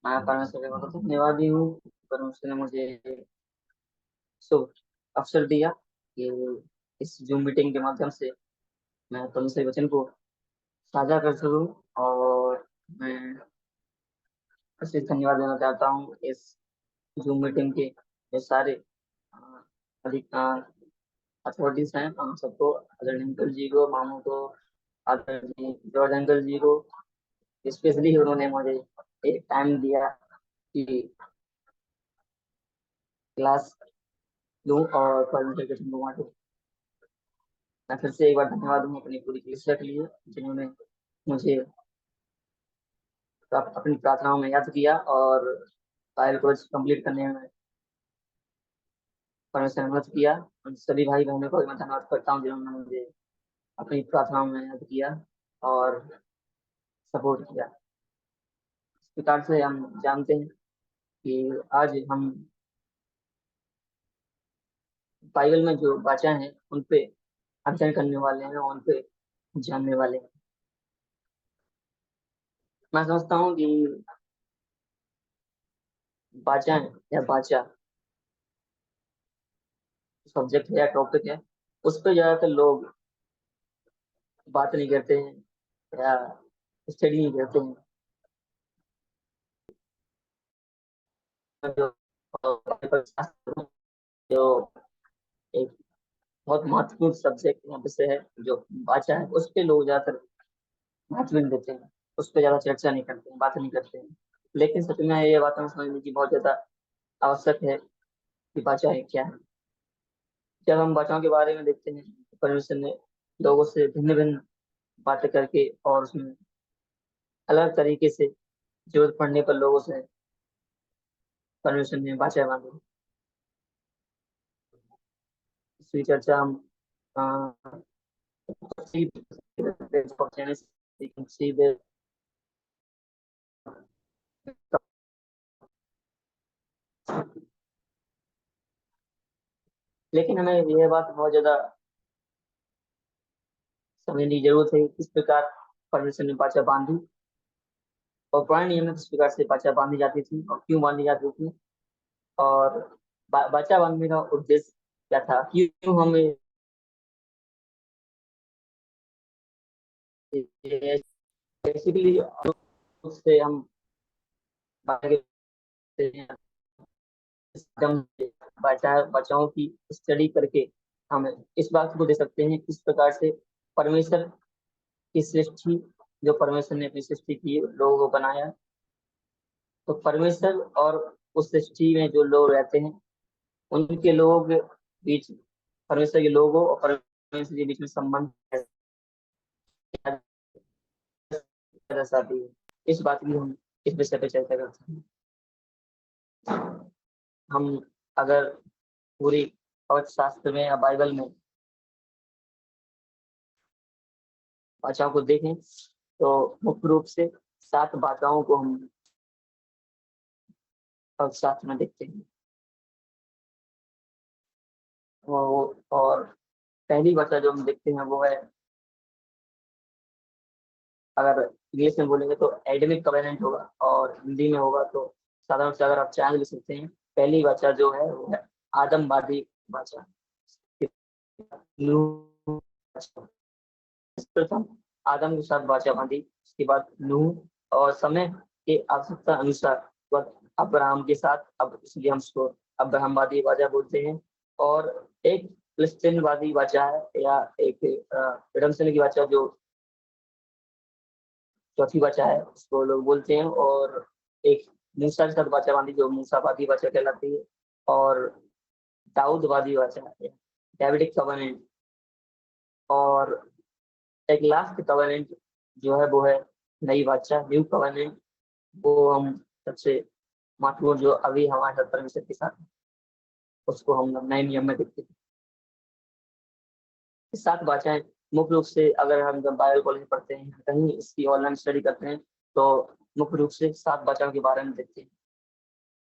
मैं परमेश्वर का बहुत धन्यवादी हूँ। परमेश्वर ने मुझे शुभ अवसर दिया कि इस जूम मीटिंग के माध्यम से मैं परमेश्वर के वचन को साझा कर सकूं। और मैं विशेष धन्यवाद देना चाहता हूँ इस जूम मीटिंग के जो सारे अ, अधिक अथॉरिटीज हैं, हम सबको, आदरणीय अंकल जी को, मामू को, आदरणीय जॉर्ज अंकल जी को। स्पेशली उन्होंने मुझे एक टाइम दिया कि क्लास लूँ और परमेश्वर के वचन को बांटूं। मैं फिर से एक बार धन्यवाद हूँ अपनी पूरी कलीसिया के लिए, जिन्होंने मुझे अपनी प्रार्थनाओं में याद किया और बाइबल कोर्स कंप्लीट करने में परमेश्वर ने मदद किया। उन सभी भाई बहनों को भी मैं धन्यवाद करता हूँ जिन्होंने मुझे अपनी प्रार्थनाओं में याद किया और सपोर्ट किया। इस प्रकार से हम जानते हैं कि आज हम बाइबल में जो वाचा हैं उन पे अध्ययन करने वाले हैं, उन पे जानने वाले हैं। मैं समझता हूँ कि वाचा या वाचा सब्जेक्ट है या टॉपिक है, उस पर ज्यादातर लोग बात नहीं करते हैं या स्टडी नहीं करते हैं। जो जो एक बहुत महत्वपूर्ण सब्जेक्ट यहाँ पे से है, जो भाषा है, उस पे लोग ज्यादातर महत्व नहीं देते हैं, उस पर ज्यादा चर्चा नहीं करते हैं, बात नहीं करते हैं। लेकिन सच में ये बात हमें समझने की बहुत ज्यादा आवश्यक है कि भाषाएं क्या है। जब हम भाषाओं के बारे में देखते हैं तो परमेश्वर ने लोगों से भिन्न भिन्न बातें करके और उसमें अलग तरीके से जरूरत पड़ने पर लोगों से परमेश्वर ने भाषा मांगी। इसकी चर्चा हम अ, see of Genesis, you can see the लेकिन हमें यह बात बहुत ज्यादा समझने की जरूरत है किस प्रकार परमेश्वर ने पाचा बांधी और पुराने नियम में किस प्रकार से पाचा बांधी जाती थी और क्यों बांधी जाती थी, और बाचा बांधने का उद्देश्य क्या था, क्यों हमें बेसिकली उससे हम बचाओं की स्टडी करके हम इस बात को दे सकते हैं किस प्रकार से परमेश्वर की सृष्टि, जो परमेश्वर ने अपनी सृष्टि की, लोगों को बनाया, तो परमेश्वर और उस सृष्टि में जो लोग रहते हैं उनके लोग बीच, परमेश्वर के लोगों और परमेश्वर के बीच में संबंध दर्शाती है। इस बात की हम इस विषय पर चर्चा करते हैं। हम अगर पूरी पवित्र शास्त्र में या बाइबल में भाषाओं को देखें तो मुख्य रूप से 7 भाषाओं को हम पवित्र शास्त्र में देखते हैं। और पहली भाषा जो हम देखते हैं वो है, अगर इंग्लिश में बोलेंगे तो एडमिक कवेनेंट होगा, और हिंदी में होगा तो साधारण से अगर आप चाहे लिख सकते हैं। पहली भाषा जो है वो है आदमवादी भाषा। नूह, प्रथम आदम के साथ भाषा बांधी, उसके बाद नूह, और समय के आवश्यकता अनुसार वह अब्राहम के साथ, अब इसलिए हम उसको अब्राहमवादी भाषा बोलते हैं। और एक फिलिस्तीनवादी भाषा है या एक रिडम्शन की भाषा जो चौथी भाषा है, उसको लोग बोलते हैं। और एक मूसा के साथ भाषा बांधी जो मूसावादी भाषा कहलाती है। और दाऊदवादी भाषा है, डेविडिक कवेनेंट। और एक लास्ट कवेनेंट जो है वो है नई भाषा, न्यू कवेनेंट। वो हम सबसे महत्वपूर्ण जो अभी हमारे साथ परमेश्वर के साथ है, उसको हम नए नियम में देखते हैं। 7 भाषाएं मुख्य रूप से, अगर हम जब बाइबल कॉलेज में पढ़ते हैं, कहीं इसकी ऑनलाइन स्टडी करते हैं, तो मुख्य रूप से 7 भाषाओं के बारे में देखते हैं।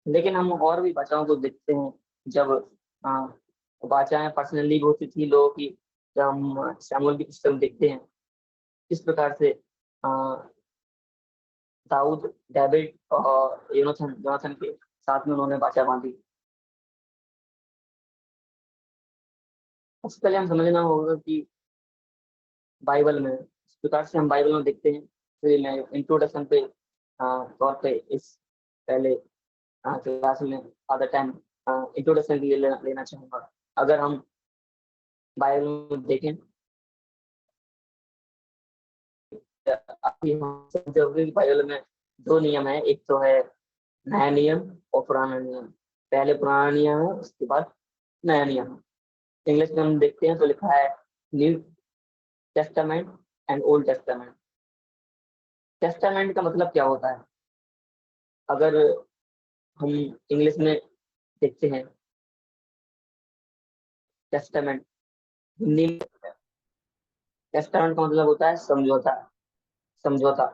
लेकिन हम और भी भाषाओं को देखते हैं जब भाषाएं पर्सनली होती थी लोगों की। जब हम सैमुअल की पुस्तक देखते हैं किस प्रकार से साउथ, डेविड और योनाथन जोनाथन के साथ में उन्होंने वाचा बांधी। सबसे पहले हम समझना होगा कि बाइबल में इस प्रकार से हम बाइबल में देखते हैं। फिर मैं इंट्रोडक्शन पे तौर पे इस पहले क्लास में आधा टाइम इंट्रोडक्शन के लिए लेना चाहूंगा। अगर हम बाइबल में देखें अभी हम समझते होंगे कि बाइबल में दो नियम है, एक तो है नया नियम और पुराना नियम। पहले पुराना नियम है, उसके बाद नया नियम है। इंग्लिश में हम देखते हैं तो लिखा है new testament and old testament. Testament का मतलब क्या होता है? अगर हम इंग्लिश में देखते हैं टेस्टामेंट, हिंदी में टेस्टामेंट का मतलब होता है समझौता। समझौता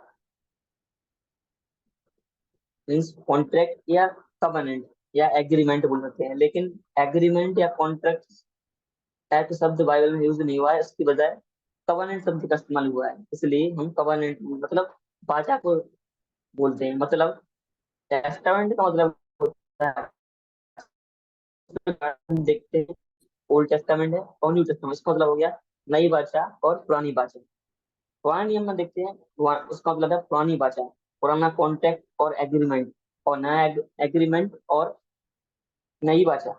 मीन्स कॉन्ट्रैक्ट या कवेनेंट या एग्रीमेंट बोल सकते हैं, लेकिन एग्रीमेंट या कॉन्ट्रैक्ट टाइप का शब्द बाइबल में यूज नहीं हुआ है, उसकी बजाय कवेनेंट शब्द का इस्तेमाल हुआ है। इसलिए हम कवेनेंट मतलब वाचा को बोलते हैं। मतलब टेस्टामेंट का मतलब होता है, हम देखते हैं ओल्ड टेस्टामेंट है और न्यू टेस्टामेंट। इसका मतलब हो गया नई बाचा और पुरानी बाचा। पुराने नियम में देखते हैं उसका मतलब है पुरानी बाचा, पुराना कॉन्ट्रैक्ट और एग्रीमेंट, और नया एग्रीमेंट और नई बाचा।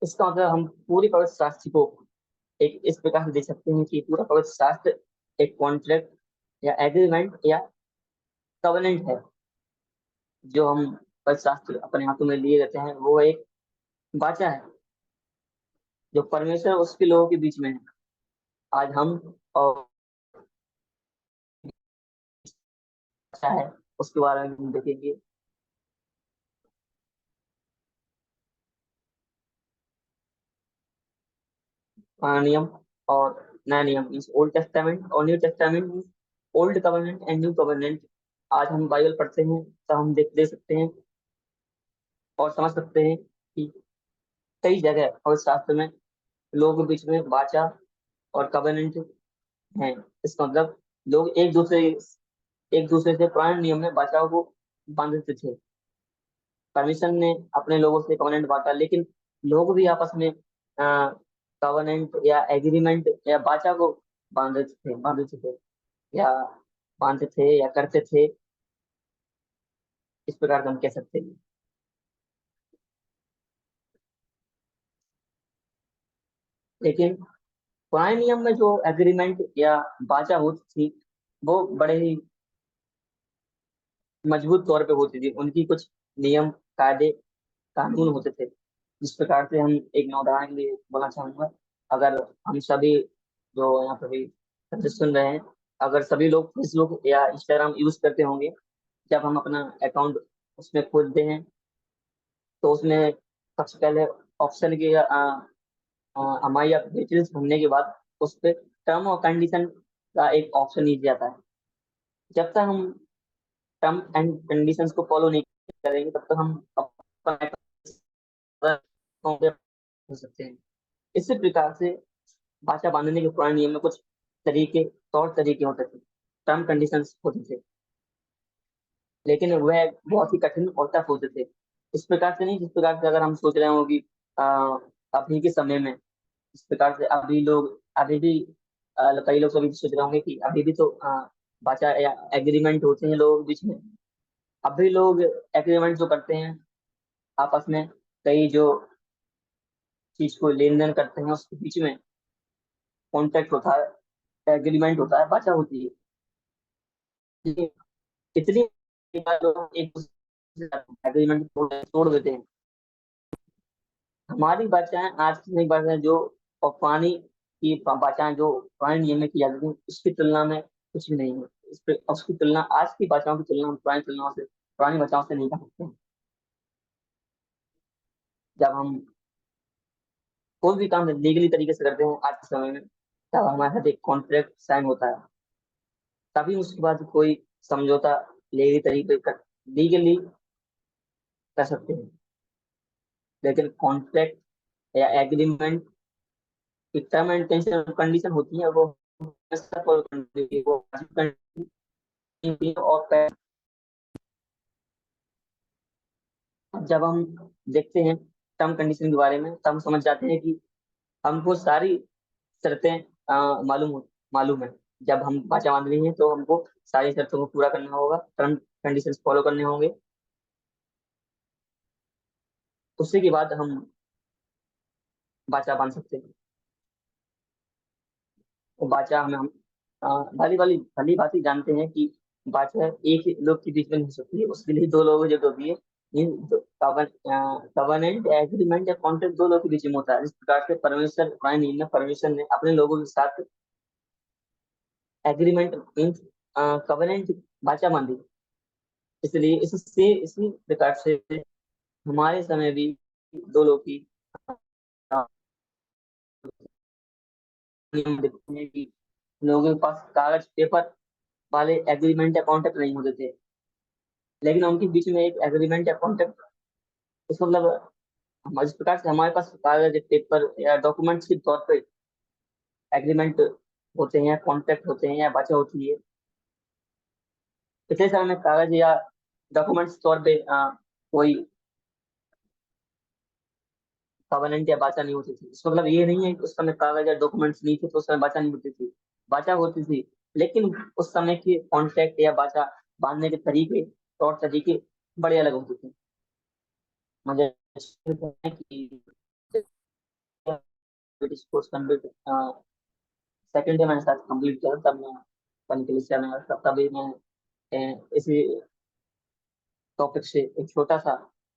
इसका मतलब हम पूरी पवित्र शास्त्र को एक इस प्रकार से देख सकते हैं कि पूरा पवित्र शास्त्र एक कॉन्ट्रैक्ट या एग्रीमेंट या कवेनेंट है। जो हम पवित्र शास्त्र अपने हाथों में लिए रहते हैं वो एक बाचा है जो परमेश्वर और उसके लोगों के बीच में है। आज हम और बाचा है उसके बारे में हम देखेंगे। नियम और नया नियम मीन्स ओल्ड टेस्टामेंट और new testament means old covenant and new covenant. आज हम बाइबल पढ़ते हैं तो हम देख सकते हैं और समझ सकते हैं कि कई जगह और शास्त्र में लोगों के बीच में वाचा और कवर्नेंट हैं। इसका मतलब लोग एक दूसरे से पुराने नियम में वाचाओं को बांधते थे। परमिशन ने अपने लोगों से कवर्नेंट बांटा, लेकिन लोग भी आपस में कवर्नेंट या एग्रीमेंट या वाचा को बांधते थे या बांधते थे या करते थे। इस प्रकार का हम कह सकते हैं। लेकिन पुराने नियम में जो एग्रीमेंट या वाचा होती थी वो बड़े ही मजबूत तौर पे होती थी। उनकी कुछ नियम, कायदे, कानून होते थे। जिस प्रकार से हम एक मैं उदाहरण के लिए बोलना चाहूंगा। अगर हम सभी जो यहाँ पर भी सभी सुन रहे हैं, अगर सभी लोग फेसबुक या इंस्टाग्राम यूज करते होंगे, जब हम अपना अकाउंट उसमें खोलते हैं तो उसमें सबसे पहले ऑप्शन के हमारी डिटेल्स भरने के बाद उस पर टर्म और कंडीशन का एक ऑप्शन नीचे आता है। जब तक हम टर्म एंड कंडीशंस को फॉलो नहीं करेंगे तब तक हम अपना account हो सकते हैं। इसी प्रकार से भाषा बांधने के पुराने नियम में कुछ तौर तरीके होते थे, टर्म कंडीशंस होते थे, लेकिन वह बहुत ही कठिन और टफ होते थे। इस प्रकार से नहीं जिस प्रकार से अगर हम सोच रहे हो कि अभी के समय में इस प्रकार से अभी भी कई लोग अभी भी सोच रहे होंगे कि अभी भी तो भाषा या एग्रीमेंट होते हैं लोगों के बीच में। अभी लोग एग्रीमेंट जो करते हैं आपस में, कई जो चीज को लेन देन करते हैं उसके बीच में कॉन्ट्रैक्ट होता है, एग्रीमेंट होता है, भाषा होती है। लेकिन इतनी बार लोग एक दूसरे एग्रीमेंट तोड़ देते हैं। हमारी भाषाएं आज की नई भाषाएं जो और पुरानी की भाषाएं जो पुराने नियम में की जाती थी उसकी तुलना में कुछ भी नहीं है। इस पे उसकी तुलना आज की भाषाओं की तुलना हम पुरानी भाषाओं से नहीं कर सकते हैं। जब हम कोई भी काम लीगली तरीके से करते हैं आज के समय में, तब हमारे साथ एक कॉन्ट्रैक्ट साइन होता है, तभी उसके बाद कोई समझौता लीगली कर सकते हैं। लेकिन कॉन्ट्रैक्ट या एग्रीमेंट की टर्म एंड कंडीशन होती है वो फॉलो करनी थी, वो करनी थी। और जब हम देखते हैं टर्म कंडीशन के बारे में, तब हम समझ जाते हैं कि हमको सारी शर्तें मालूम है। जब हम बाचा बांध रही हैं तो हमको सारी शर्तों को पूरा करना होगा, टर्म कंडीशंस फॉलो करने होंगे। उसी के बाद हम बाचा बांध सकते हैं। तो बाचा हम भली भली भली बात ही जानते हैं कि बाचा एक ही लोग के बीच में नहीं हो सकती है, उसके लिए दो लोगों की जरूरत होती है। कवर्नेंट एग्रीमेंट या कॉन्ट्रैक्ट दो लोगों के बीच में होता है। इस प्रकार से परमेश्वर ने अपने लोगों के साथ एग्रीमेंट मीन्स कवर्नेंट बाचा बांधी। इसलिए इससे इसी प्रकार से हमारे समय भी दो लोग की अ, नियम देखते हैं कि लोगों के पास कागज पेपर वाले एग्रीमेंट या कॉन्ट्रैक्ट नहीं होते थे, लेकिन उनके बीच में एक एग्रीमेंट या कॉन्ट्रैक्ट, इस मतलब इस प्रकार से हमारे पास कागज पेपर या डॉक्यूमेंट्स के तौर पे एग्रीमेंट होते हैं, कॉन्ट्रैक्ट होते हैं या बातें होती है। पिछले समय में कागज या डॉक्यूमेंट्स तौर पे कोई कॉवेनेंट या बाचा नहीं होती थी। इसका मतलब ये नहीं है कि उस समय कागज या डॉक्यूमेंट्स नहीं थे तो उस समय बाचा नहीं होती थी, बाचा होती थी। लेकिन उस समय के कॉन्ट्रैक्ट या बाचा बांधने के तरीके, तौर तरीके बड़े अलग होते थे। मुझे लगता है कि British course complete second day मैंने साथ कंप्लीट किया, तब मैं पनकलिसिया में आया था। तभी मैं इसी टॉपिक से एक छोटा सा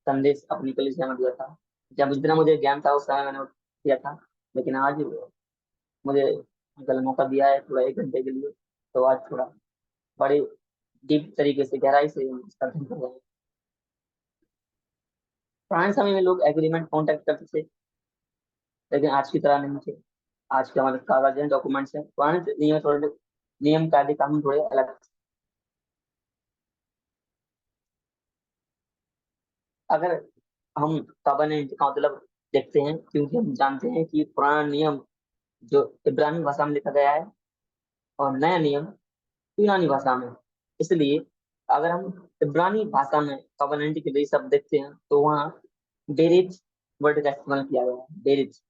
संदेश अपनी कलिसिया में दिया था। जब जितना मुझे ज्ञान था उस समय मैंने किया था, लेकिन आज मुझे कल मौका दिया है थोड़ा 1 घंटे के लिए, तो आज थोड़ा बड़े डीप तरीके से गहराई से इसका अध्ययन कर रहे हैं। पुराने समय में लोग एग्रीमेंट कॉन्टेक्ट करते थे, लेकिन आज की तरह नहीं थे। आज के हमारे कागज हैं, डॉक्यूमेंट्स हैं। पुराने नियम थोड़े, नियम कायदे कानून थोड़े अलग थे। अगर हम कॉवेनेंट का मतलब देखते हैं, क्योंकि हम जानते हैं कि पुराना नियम जो इब्रानी भाषा में लिखा गया है और नया नियम यूनानी भाषा में। इसलिए अगर हम इब्रानी भाषा में कॉवेनेंट के लिए शब्द देखते हैं तो वहाँ बेरिज वर्ड का इस्तेमाल किया गया है, बेरिज,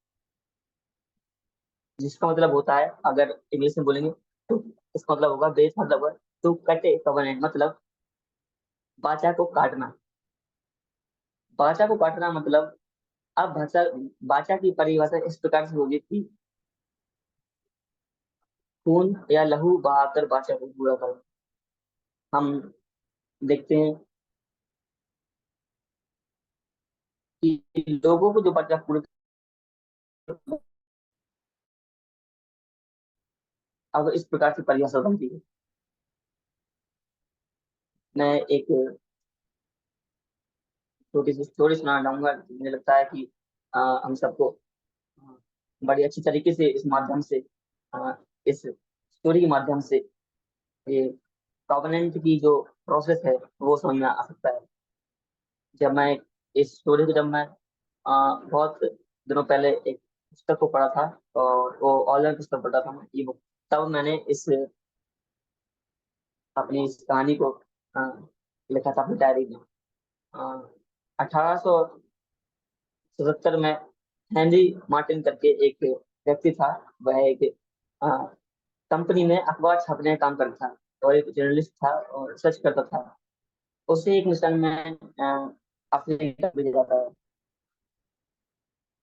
जिसका मतलब होता है, अगर इंग्लिश में बोलेंगे तो इसका मतलब होगा, बेरिज मतलब टू कट ए कॉवेनेंट, मतलब बाचा को काटना। बाचा को काटना मतलब, अब भाषा बाचा की परिभाषा इस प्रकार से होगी कि खून या लहू बहाकर बाचा को पूरा करना। हम देखते हैं कि लोगों को जो बाचा पूरा, अब इस प्रकार की परिभाषा बनती है। मैं एक छोटी सी स्टोरी सुनाना चाहूंगा। मुझे लगता है कि हम सबको अ, बड़ी अच्छी तरीके से इस माध्यम से, इस स्टोरी के माध्यम से ये कॉवेनेंट की जो प्रोसेस है वो समझ में आ सकता है। जब मैं इस स्टोरी को, जब मैं बहुत दिनों पहले एक पुस्तक को पढ़ा था, और वो ऑनलाइन पुस्तक पढ़ा था मैं, ई बुक, तब मैंने इस अपनी इस कहानी को अ, लिखा था अपनी डायरी में। 1877 में हेनरी मार्टिन करके एक व्यक्ति था। वह एक कंपनी में अखबार छापने का काम करता था और एक जर्नलिस्ट था और रिसर्च करता था। उसे एक मिशन में अफ्रीका भेजा जाता है।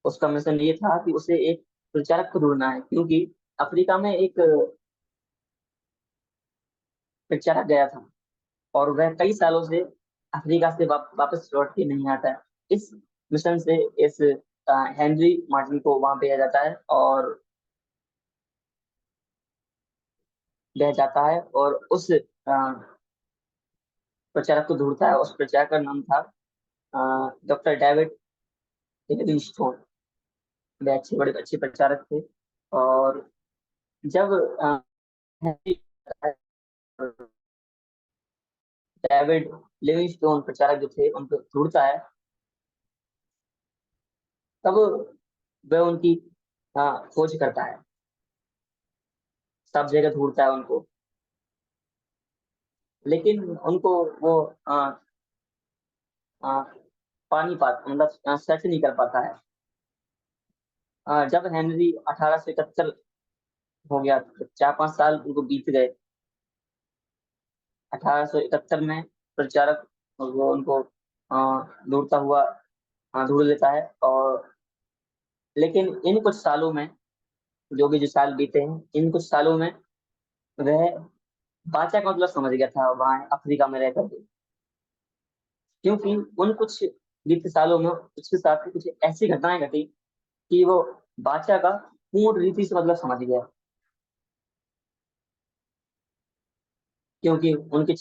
उसका मिशन ये था कि उसे एक प्रचारक को ढूंढना है, क्योंकि अफ्रीका में एक प्रचारक गया था और वह कई सालों से अफ्रीका से वापस लौट के नहीं आता है। इस मिशन से इस हेनरी मार्टिन को वहां भेजा जाता है और भेजा जाता है और उस प्रचारक को ढूंढता है। उस प्रचारक का नाम था डॉक्टर डेविड लिविंगस्टोन। वे अच्छे, बड़े अच्छे प्रचारक थे। और जब हेनरी डेविड लिविंगस्टोन प्रचारक जो थे उनको ढूंढता है, तब वह उनकी खोज करता है। सब जगह ढूंढता है उनको, लेकिन उनको वो आ, आ, पानी पा मतलब सर्च नहीं कर पाता है। जब हेनरी 1871 हो गया, तो 4-5 साल उनको बीत गए। 1871 में प्रचारक वो उनको ढूंढता हुआ ढूंढ लेता है। और लेकिन इन कुछ सालों में, जो साल बीते हैं, इन कुछ सालों में वह बाचा का मतलब समझ गया था वहां अफ्रीका में रह करके। क्योंकि उन कुछ बीते सालों में उसके साथ कुछ ऐसी घटनाएं घटी कि वो बाचा का पूर्ण रीति से मतलब समझ गया। क्योंकि उनके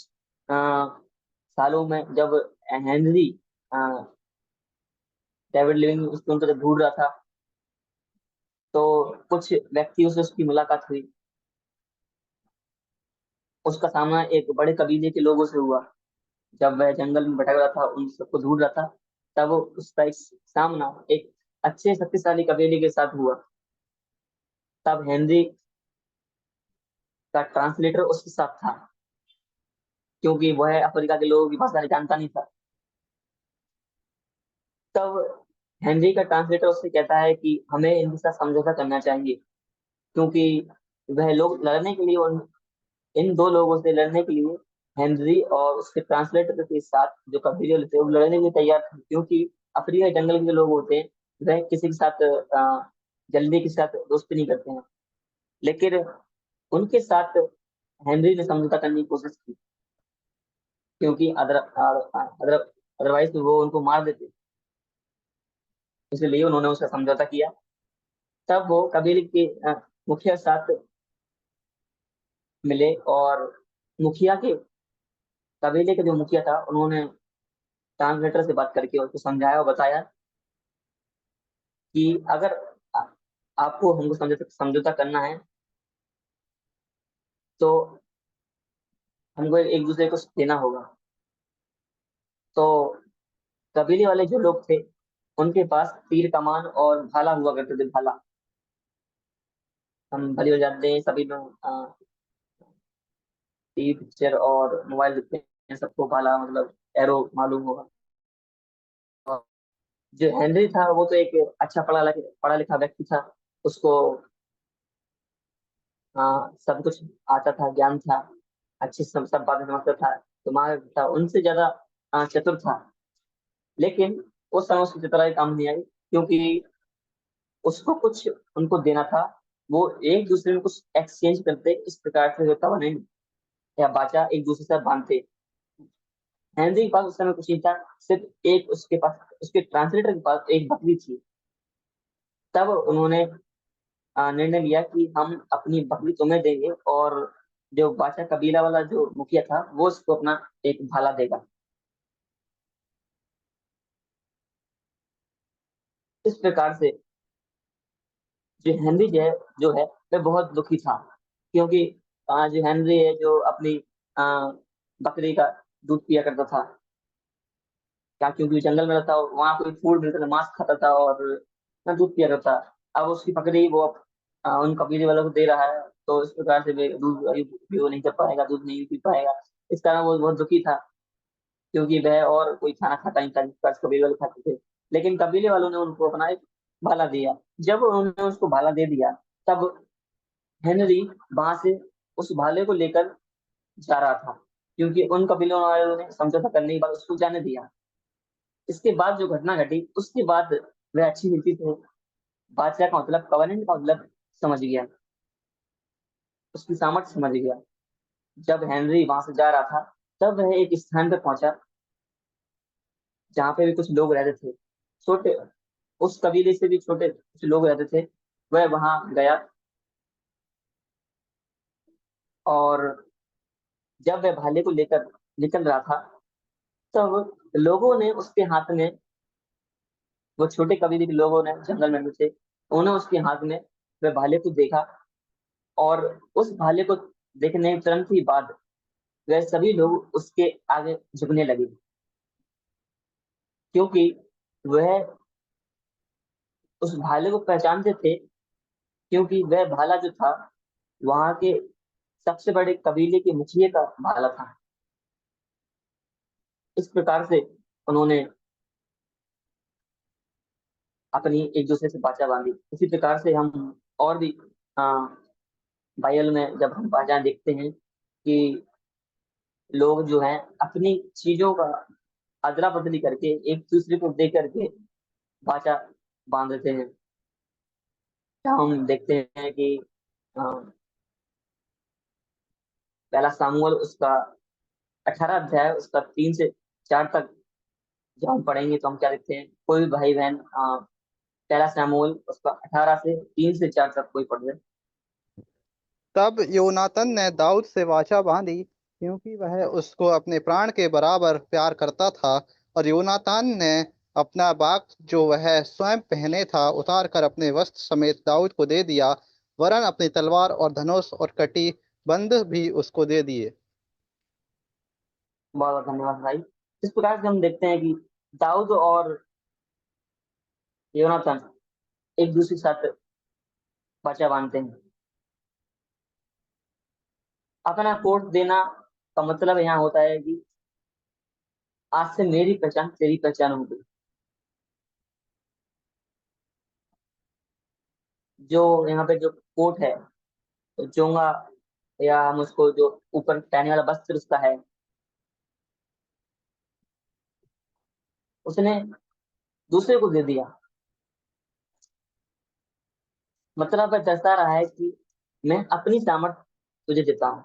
सालों में जब हेनरी अ, डेविड लिविंगस्टोन को जब ढूंढ रहा था, तो कुछ व्यक्तियों से उसकी मुलाकात हुई। उसका सामना एक बड़े कबीले के लोगों से हुआ। जब वह जंगल में भटक रहा था, उन सबको ढूंढ रहा था, तब उसका एक सामना एक अच्छे शक्तिशाली कबीले के साथ हुआ। तब हेनरी का ट्रांसलेटर उसके साथ था, क्योंकि वह अफ्रीका के लोगों की भाषा जानता नहीं था। तब हेनरी का ट्रांसलेटर उससे कहता है कि हमें इनके साथ समझौता करना चाहिए, क्योंकि वह लोग लड़ने के लिए इन दो लोगों से लड़ने के लिए हेनरी और उसके ट्रांसलेटर के साथ जो कबीले थे वो लड़ने के लिए तैयार थे। क्योंकि अफ्रीका जंगल के जो लोग होते हैं वह किसी के साथ जल्दी के साथ दोस्ती नहीं करते हैं। लेकिन उनके साथ हेनरी ने समझौता करने की कोशिश की, क्योंकि अदरवाइज वो उनको मार देते। इसलिए उन्होंने उसका समझौता किया। तब वो कबीले के मुखिया साथ मिले, और मुखिया के कबीले के जो मुखिया था, उन्होंने ट्रांसलेटर से बात करके उसको समझाया और बताया कि अगर आ- आपको हमको समझौता समझौता करना है, तो हमको एक दूसरे को देना होगा। तो कबीले वाले जो लोग थे, उनके पास तीर कमान और भाला हुआ करते थे, भाला। हम भली हो जानते हैं सभी लोग, टीवी पिक्चर और मोबाइल देखते हैं, सबको भाला मतलब एरो मालूम होगा। और जो हेनरी था वो तो एक अच्छा पढ़ा लिखा व्यक्ति था। उसको सब कुछ आता था, ज्ञान था, अच्छी सब बातें समझता था, दिमाग था, उनसे ज्यादा चतुर था। लेकिन उस समय उसकी चतुराई काम नहीं आई, क्योंकि उसको कुछ उनको देना था। वो एक दूसरे में कुछ एक्सचेंज करते, इस प्रकार से होता हुआ नहीं, या बाचा एक दूसरे से बांधते। हेनरी के पास उस समय कुछ नहीं था, सिर्फ एक उसके पास, उसके ट्रांसलेटर के पास एक बकरी थी। तब उन्होंने निर्णय लिया कि हम अपनी बकरी तुम्हें देंगे, और जो बाचा कबीला वाला जो मुखिया था वो उसको अपना एक भाला देगा। इस प्रकार से जो हेनरी जो है वह बहुत दुखी था। क्योंकि जो हेनरी है जो अपनी बकरी का दूध पिया करता था, क्या, क्योंकि जंगल में रहता, वहां कोई फूड मिलता था, मांस खाता था और दूध पिया करता। अब उसकी बकरी वो उन कबीले वालों को दे रहा है, तो इस प्रकार से वे दूध भी वो नहीं कर पाएगा, दूध नहीं पी पाएगा। इस कारण वो बहुत दुखी था, क्योंकि वह और कोई खाना खाता नहीं था जिस प्रकार से कबीले वाले खाते थे। लेकिन कबीले वालों ने उनको अपना एक भाला दिया। जब उन्होंने उसको भाला दे दिया, तब हेनरी वहां से उस भाले को लेकर जा रहा था, क्योंकि उन कबीलों वालों ने समझौता करने के बाद उसको जाने दिया। इसके बाद जो घटना घटी, उसके बाद वह अच्छी रीति से बादशाह का मतलब, कवर्नेंट का मतलब समझ गया, उसकी सामर्थ्य समझ गया। जब हेनरी वहां से जा रहा था, तब वह एक स्थान पर पहुंचा जहाँ पे भी कुछ लोग रहते थे, छोटे, उस कबीले से भी छोटे कुछ लोग रहते थे। वह वहां गया, और जब वह भाले को लेकर निकल रहा था, तब लोगों ने उसके हाथ में, वो छोटे कबीले के लोगों ने जंगल में थे, उन्होंने उसके हाथ में वह भाले को देखा। और उस भाले को देखने के तुरंत ही बाद वह सभी लोग उसके आगे झुकने लगे, क्योंकि वह उस भाले को पहचानते थे। क्योंकि वह भाला जो था वहां के सबसे बड़े कबीले के मुखिया का भाला था। इस प्रकार से उन्होंने अपनी एक दूसरे से बाचा बांधी। इसी प्रकार से हम और भी बाइबल में जब हम बाचा देखते हैं कि लोग जो हैं अपनी चीजों का अदला बदली करके एक दूसरे को दे करके बाचा बांध देते हैं। जहाँ हम देखते हैं कि अ, पहला सामुएल उसका 18 अध्याय उसका 3 से 4 तक जब हम पढ़ेंगे तो हम क्या देखते हैं, कोई भी भाई बहन पहला सामुएल उसका 18 से 3 से 4 तक कोई पढ़ ले। तब योनातन ने दाऊद से वाचा बांधी, क्योंकि वह उसको अपने प्राण के बराबर प्यार करता था। और योनातान ने अपना बाग जो वह स्वयं पहने था उतार कर अपने वस्त्र समेत दाऊद को दे दिया, वरन अपनी तलवार और धनुष और कटी बंद भी उसको दे दिए। बहुत बहुत धन्यवाद भाई। इस प्रकार से हम देखते हैं कि दाऊद और योनाथन एक दूसरे के साथ बाचा बांधते हैं। अपना कोट देना का मतलब यहाँ होता है कि आज से मेरी पहचान तेरी पहचान हो गई। जो यहाँ पे जो कोट है, तो चोंगा या हम उसको जो ऊपर पहनने वाला वस्त्र उसका है, उसने दूसरे को दे दिया। मतलब वह दर्शा रहा है कि मैं अपनी सामर्थ तुझे देता हूँ।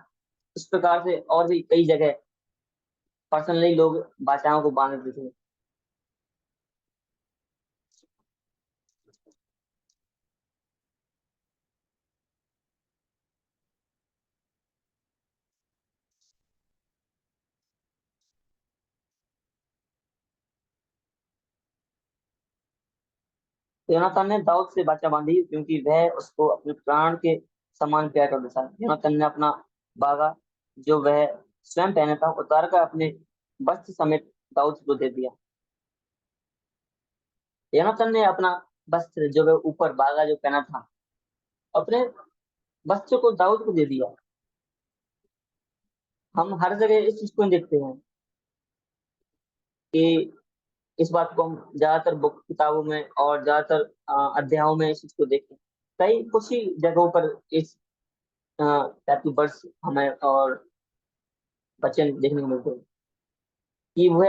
इस प्रकार से और भी कई जगह पर्सनली लोग भाषाओं को बांध देते थे। योनातान ने दाऊद से बाचा बांधी क्योंकि वह उसको अपने प्राण के समान प्यार करता था। योनातान ने अपना बागा जो वह स्वयं पहना था उतार कर अपने वस्त्र समेत दाऊद को दे दिया। योनातान ने अपना वस्त्र जो वह ऊपर बागा जो पहना था अपने वस्त्र को दाऊद को दे दिया। हम हर जगह इस चीज को देखते हैं कि इस बात को हम ज्यादातर बुक किताबों में और ज्यादातर अध्यायों में इस चीज को देखते हैं। कई कुछ ही जगहों पर इस टाइप की वर्ड्स हमें और वचन देखने को मिलते हैं कि वह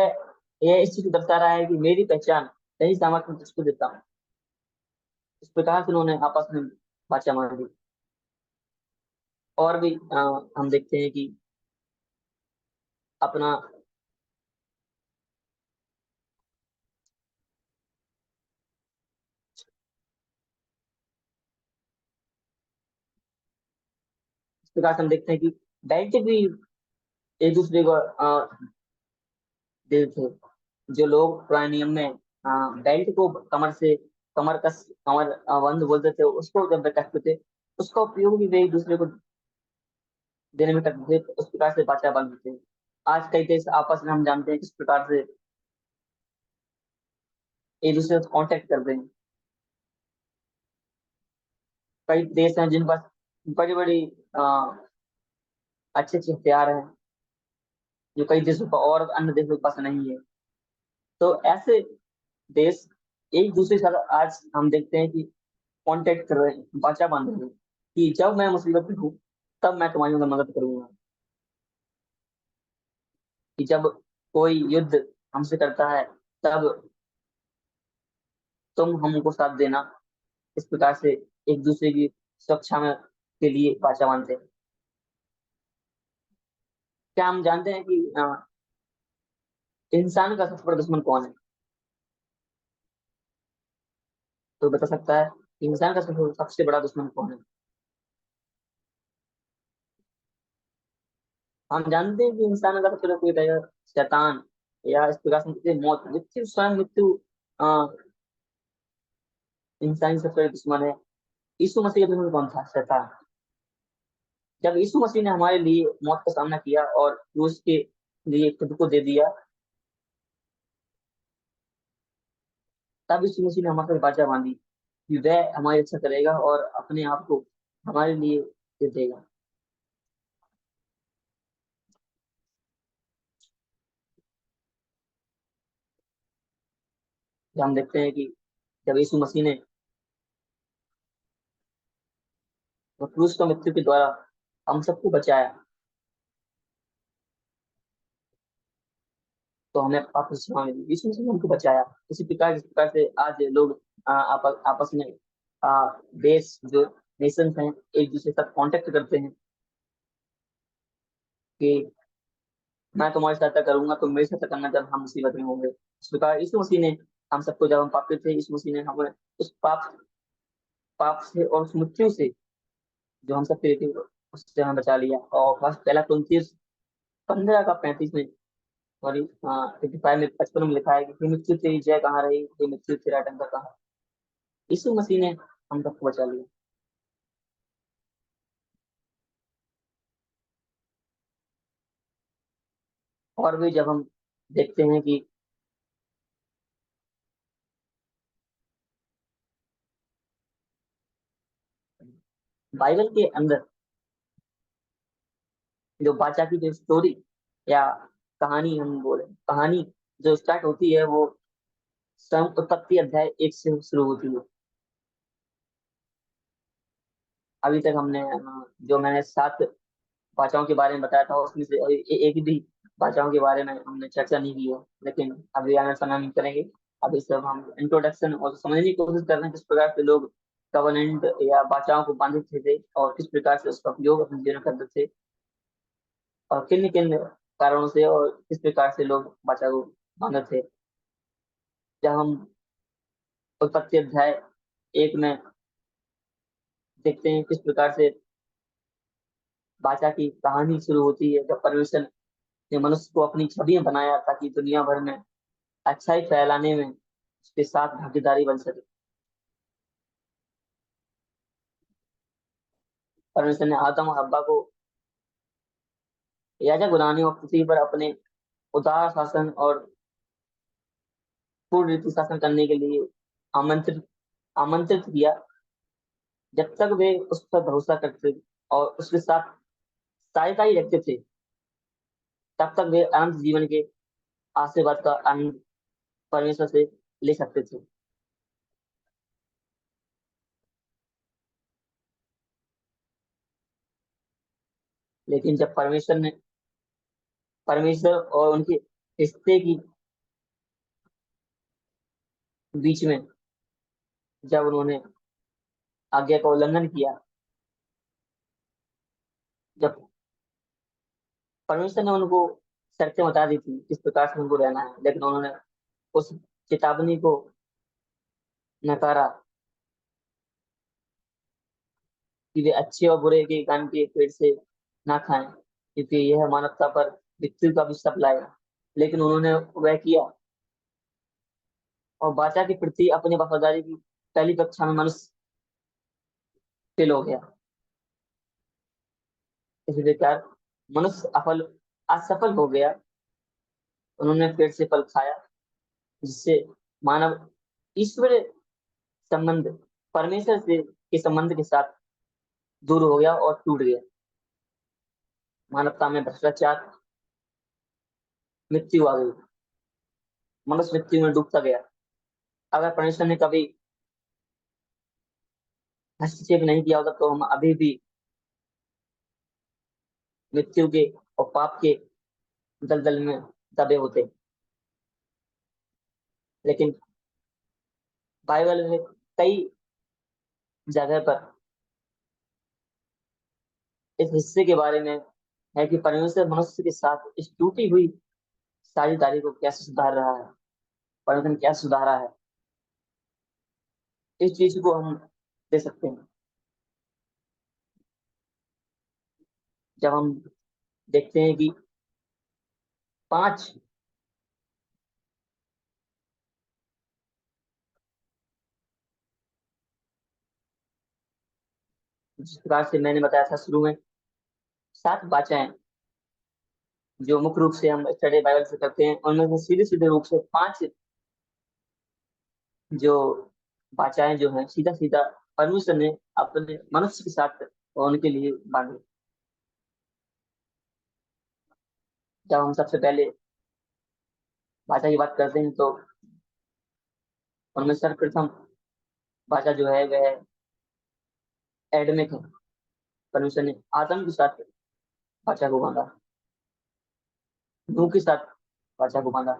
यह इस चीज को दर्शा रहा है कि मेरी पहचान सही सामर्थ्य मैं तुझको देता हूँ। इस प्रकार से उन्होंने आपस में बाचा मान दी। और भी हम देखते हैं कि अपना इस प्रकार से हम देखते हैं कि बेल्ट भी एक दूसरे को देते थे। जो लोग पुराने नियम में बेल्ट को कमर से कमर कस कमर बंद बोलते थे, उसको जब वे कसते थे उसका उपयोग भी वे एक दूसरे को देने में करते थे। तो उस प्रकार से बाचा बांधते थे। आज कई देश आपस में हम जानते हैं किस प्रकार से एक दूसरे से कांटेक्ट करते हैं। कई देश हैं जिन पास बड़ी बड़ी अच्छे अच्छे हथियार हैं जो कई देशों का और अन्य देशों के पास नहीं है। तो ऐसे देश एक दूसरे के साथ आज हम देखते हैं कि कांटेक्ट कर रहे हैं, बाचा बांध रहे हैं कि जब मैं मुसीबत में हूँ तब मैं तुम्हारी मदद करूंगा। कि जब कोई युद्ध हमसे करता है तब तुम हमको साथ देना। इस प्रकार से एक दूसरे की सुरक्षा में के लिए बाचा बांधते हैं। क्या हम जानते हैं कि इंसान का सबसे बड़ा दुश्मन कौन है? तो बता सकता है इंसान का सबसे बड़ा दुश्मन कौन है? हम जानते हैं कि इंसान का सबसे बड़ा कोई रहेगा शैतान, या इस प्रकार से कहते हैं मौत, मृत्यु, स्वयं मृत्यु इंसान की सबसे बड़ी दुश्मन है। यीशु मसीह का दुश्मन कौन था? शैतान। जब यीशु मसीह ने हमारे लिए मौत का सामना किया और क्रूस के लिए खुद को दे दिया, तब यीशु मसीह ने हमारे साथ वाचा बांधी कि वह हमारी रक्षा करेगा और अपने आप को हमारे लिए दे देगा। जब हम देखते हैं कि जब यीशु मसीह ने वो क्रूस का मृत्यु के द्वारा हम सबको बचाया, तो हमें पाप से क्षमा मिली। यीशु मसीह ने हमको बचाया। इसी प्रकार जिस प्रकार से आज लोग आपस में देश जो नेशंस हैं एक दूसरे के साथ कांटेक्ट करते हैं कि मैं तुम्हारी सहायता करूंगा, तुम मेरी सहायता करना जब हम मुसीबत में होंगे। इस प्रकार यीशु मसीह ने हम सबको, जब हम पापी थे, यीशु मसीह ने हमें उस पाप पाप से और उस मृत्यु से जो हम सब पे थी उससे हमें बचा लिया। और फर्स्ट पहला कुरिन्थियंस 15 का 35 में, सॉरी 55 में 55 में लिखा है कि हे मृत्यु तेरी जय कहाँ रही, हे मृत्यु तेरा डंका कहाँ। यीशु मसीह ने हम सबको बचा लिया। और भी जब हम देखते हैं कि बाइबल के अंदर जो बाचा की जो स्टोरी या कहानी हम बोले, कहानी जो स्टार्ट होती है वो स्वयं उत्पत्ति अध्याय 1 से शुरू होती है। अभी तक हमने जो मैंने 7 भाषाओं के बारे में बताया था उसमें से एक भी भाषाओं के बारे में हमने चर्चा नहीं की है, लेकिन अभी आने समय में करेंगे। अभी सब हम इंट्रोडक्शन और समझने की कोशिश कर रहे हैं किस प्रकार से लोग कवनेंट या भाषाओं को बांधते थे और किस प्रकार से उसका उपयोग अपने जीवन में करते थे और किन किन कारणों से और किस प्रकार से लोग भाषा को बांधते थे। जब हम उत्पत्ति अध्याय 1 में देखते हैं किस प्रकार से भाषा की कहानी शुरू होती है, जब परमेश्वर ने मनुष्य को अपनी छवि में बनाया ताकि दुनिया भर में अच्छाई फैलाने में उसके साथ भागीदारी बन सके। परमेश्वर ने आदम और हव्वा को याजक बनाने और पृथ्वी पर अपने उदार शासन और पूर्ण रीति शासन करने के लिए आमंत्रित आमंत्रित किया। जब तक वे उस पर भरोसा करते और उसके साथ साझेदारी रखते थे, तब तक वे अनंत जीवन के आशीर्वाद का आनंद परमेश्वर से ले सकते थे। लेकिन जब परमेश्वर और उनके रिश्ते की बीच में जब उन्होंने आज्ञा का उल्लंघन किया, जब परमेश्वर ने उनको शर्तें बता दी थी किस प्रकार से उनको रहना है, लेकिन उन्होंने उस चेतावनी को नकारा कि वे अच्छे और बुरे के ज्ञान के पेड़ से ना खाएं, क्योंकि यह मानवता पर मृत्यु का भी शप लाएगा। लेकिन उन्होंने वह किया और वाचा के प्रति अपनी वफादारी की पहली कक्षा में मनुष्य फेल हो गया। इसी प्रकार मनुष्य असफल हो गया। उन्होंने पेड़ से फल खाया, जिससे मानव ईश्वर संबंध, परमेश्वर से के संबंध के साथ दूर हो गया और टूट गया। मानवता में भ्रष्टाचार, मृत्यु आ गई। मनुष्य मृत्यु में डूबता गया। अगर परमेश्वर ने कभी हस्तक्षेप नहीं किया होता तो हम अभी भी मृत्यु के और पाप के दलदल में दबे होते। लेकिन बाइबल में कई जगह पर इस हिस्से के बारे में है कि परमेश्वर मनुष्य के साथ इस टूटी हुई साझेदारी को कैसे सुधार रहा है, परमेश्वर ने कैसे सुधारा है। इस चीज को हम दे सकते हैं जब हम देखते हैं कि 5 जिस प्रकार से मैंने बताया था शुरू में, 7 बाचाएं जो मुख्य रूप से हम स्टडी बाइबल से करते हैं, उनमें से सीधे सीधे रूप से 5 जो बाचाएं जो है सीधा सीधा परमेश्वर ने अपने मनुष्य के साथ और उनके लिए बांधे। जब हम सबसे पहले भाषा की बात करते हैं तो उनमें सर्वप्रथम भाषा जो है वह एडमिक है। परमेश्वर ने आदम के साथ भाषा को बांधा, नूह के साथ भाषा को बांधा।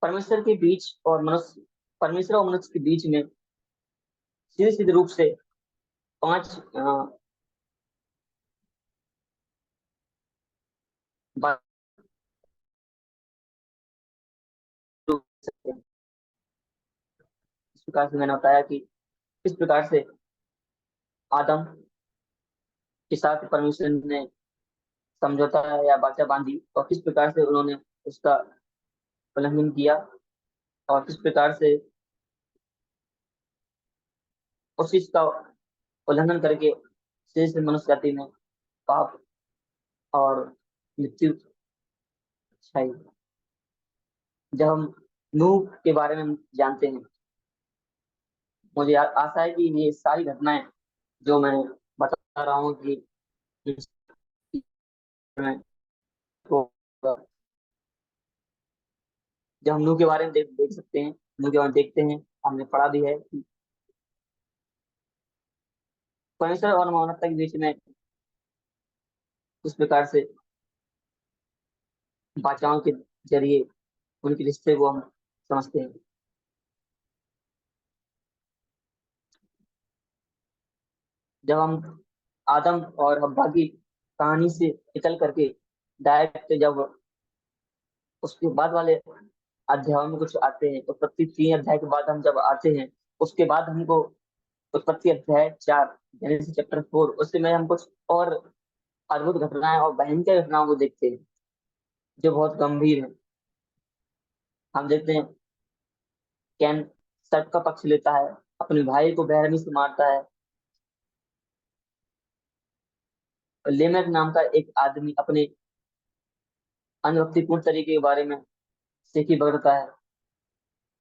परमेश्वर के बीच और मनुष्य परमेश्वर और मनुष्य के बीच में सीधे सीधे रूप से पांच बात कर सकते हैं। इस प्रकार से मैंने बताया कि किस प्रकार से आदम के साथ परमेश्वर ने समझौता या वाचा बांधी, और किस प्रकार से उन्होंने उसका उल्लंघन किया, और किस प्रकार से उस चीज का उल्लंघन करके शेष मनुष्य जाति में पाप और मृत्यु छाई। जब हम नूह के बारे में जानते हैं, मुझे आशा है कि ये सारी घटनाएं जो मैं बता रहा हूँ कि तो जब हम नूह के बारे में देख सकते हैं, नूह के बारे में देखते हैं, हमने पढ़ा भी है कि परमेश्वर और मानवता के बीच में किस प्रकार से भाषाओं के जरिए उनके रिश्ते को हम समझते हैं। जब हम आदम और हव्वा की कहानी से निकल करके डायरेक्ट जब उसके बाद वाले अध्यायों में कुछ आते हैं, उत्पत्ति 3 अध्याय के बाद हम जब आते हैं, उसके बाद हमको उत्पत्ति अध्याय 4 यानी चैप्टर 4, उसमें हम कुछ और अद्भुत घटनाएं और भयंकर घटनाओं को देखते हैं जो बहुत गंभीर है। हम देखते हैं कैन सर्प का पक्ष लेता है, अपने भाई को बेरहमी से मारता है, और लेमेक नाम का एक आदमी अपने अनभक्तिपूर्ण तरीके के बारे में सीखी बगड़ता है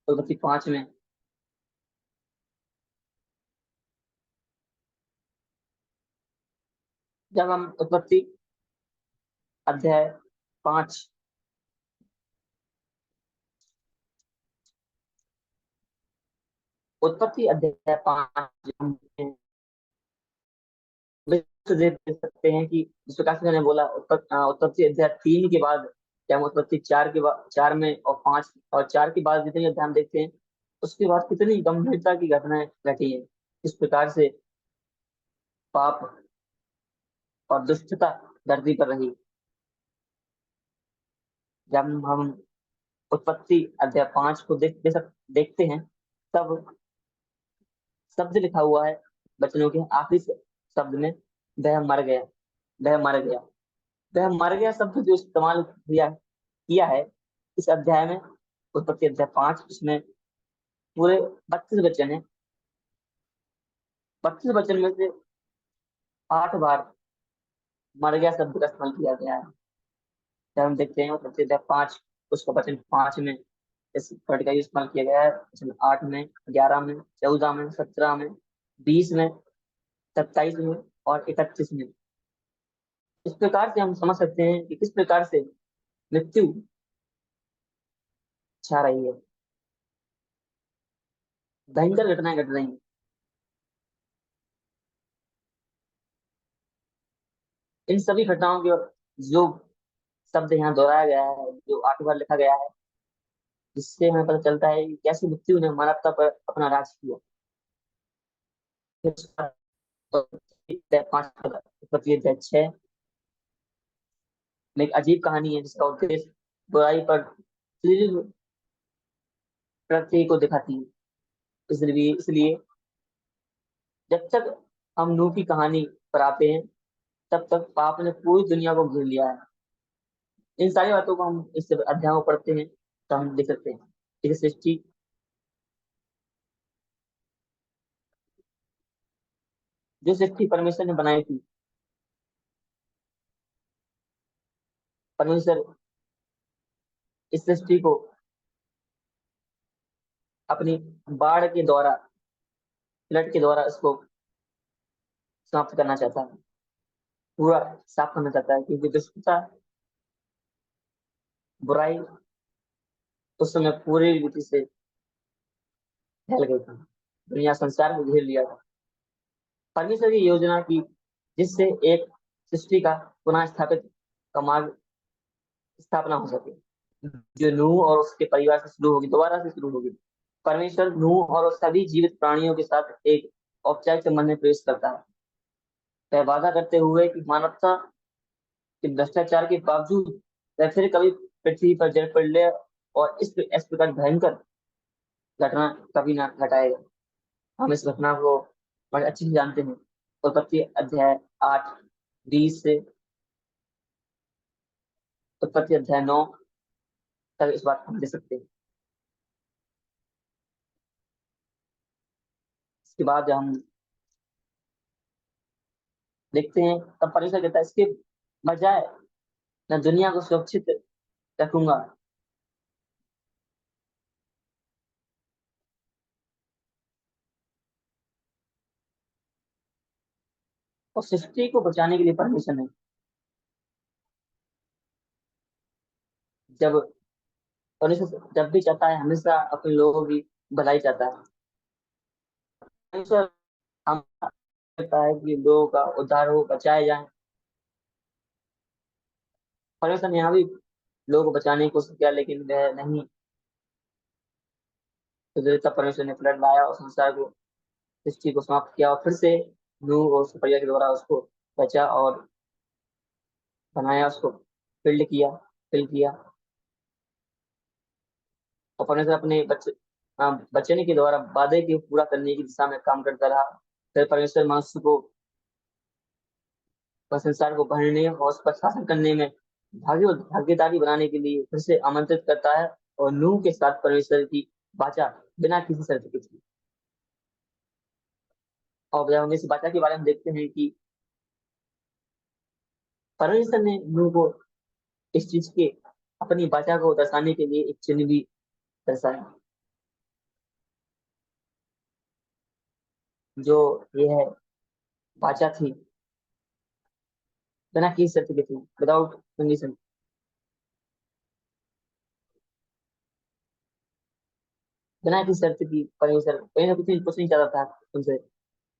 उत्पत्ति 5 में। जब हम अध्याय 5 उत्पत्ति अध्याय 5 हम देख सकते हैं कि जिस प्रकार से मैंने बोला, उत्पत्ति अध्याय 3 के बाद जब हम उत्पत्ति 4 में और 5 और 4 के बाद जितने अध्याय हम देखते हैं, उसके बाद कितनी गंभीरता की घटनाएं घटी है, किस प्रकार से पाप और दुष्टता धरती पर रही। जब हम उत्पत्ति अध्याय 5 को देखते हैं, तब शब्द लिखा हुआ है बचनों के आखिरी शब्द में, वह मर गया, वह मर गया। वह मर गया शब्द जो इस्तेमाल किया किया है इस अध्याय में, उत्पत्ति अध्याय 5, इसमें पूरे 32 वचन है। 32 वचन में से 8 बार मर गया शब्द का इस्तेमाल किया गया है। जब हम देखते हैं उत्पत्ति अध्याय 5, उसका वचन 5 में इस वर्ड का इस्तेमाल किया गया है, वचन 8 में, 11 में, 14 में, 17 में, 20 में, 27 में और 31 में। इस प्रकार से हम समझ सकते हैं कि किस प्रकार से मृत्यु छा रही है, भयंकर घटनाएं घट रही हैं। इन सभी घटनाओं के जो शब्द यहाँ दोहराया गया है, जो 8 बार लिखा गया है, जिससे हमें पता चलता है कि कैसे मृत्यु ने मानवता पर अपना राज किया। उत्पत्ति अध्याय 6 में एक अजीब कहानी है जिसका उद्देश्य बुराई पर तीव्र प्रत्यय को दिखाती है। इसलिए जब तक हम नूह की कहानी पर आते हैं, तब तक पाप ने पूरी दुनिया को घेर लिया है। इन सारी बातों को हम इस अध्याय में पढ़ते हैं तो हम देख सकते हैं कि सृष्टि जो सृष्टि परमेश्वर ने बनाई थी, परमेश्वर इस सृष्टि को अपनी बाढ़ के द्वारा, फ्लड के द्वारा इसको समाप्त करना चाहता है, पूरा साफ करना चाहता है, क्योंकि दुष्टता, बुराई उस समय पूरी रीति से फैल गई थी, दुनिया संसार को घेर लिया था। परमेश्वर की योजना की, जिससे एक सृष्टि का पुनः स्थापित का मार्ग स्थापना हो सके, जो नूह और उसके परिवार से शुरू होगी, दोबारा से शुरू होगी। परमेश्वर नूह और सभी जीवित प्राणियों के साथ एक औपचारिक संबंध में प्रवेश करता है, वह वादा करते हुए कि मानवता के भ्रष्टाचार के बावजूद वह फिर कभी पृथ्वी पर जल पड़े, और इस प्रकार भयंकर घटना कभी ना घटाएगा। हम इस घटना को बड़े अच्छे से जानते हैं। उत्पत्ति अध्याय 8:20 से उत्पत्ति अध्याय 9 तक इस बात को हम दे सकते हैं। इसके बाद हम देखते हैं, तब परमेश्वर कहता है, इसके बजाय मैं दुनिया को सुरक्षित रखूंगा और सृष्टि को बचाने के लिए परमिशन है। जब परमेश्वर जब भी चाहता है, हमेशा अपने लोगों की भलाई चाहता है। परमेश्वर हम चाहता है कि लोगों का उद्धार हो, बचाए जाए। परमेश्वर ने यहाँ भी लोगों को बचाने की कोशिश किया, लेकिन वह नहीं सुधरे। तब परमेश्वर ने फ्लड लाया और संसार को, सृष्टि को समाप्त किया, और फिर से नूह और उसके परिवार के द्वारा उसको बचा और बनाया, उसको फिल किया। और परमेश्वर अपने बचने के द्वारा वादे के पूरा करने की दिशा में काम करता रहा। फिर परमेश्वर मनुष्य को वह संसार को भरने और उस पर शासन करने में भागीदारी बनाने के लिए फिर से आमंत्रित करता है। और नूह के साथ परमेश्वर की वाचा बिना किसी शर्त के थी। और जब हम इस वाचा के बारे में देखते हैं कि परमेश्वर ने नूह को इस चीज के, अपनी वाचा को दर्शाने के लिए एक चिन्ह भी दर्शाया, जो यह वाचा थी बिना किसी शर्त के थी, विदाउट कंडीशन। बिना किसी शर्त की परमेश्वर कहीं ना कुछ नहीं चाहता था उनसे।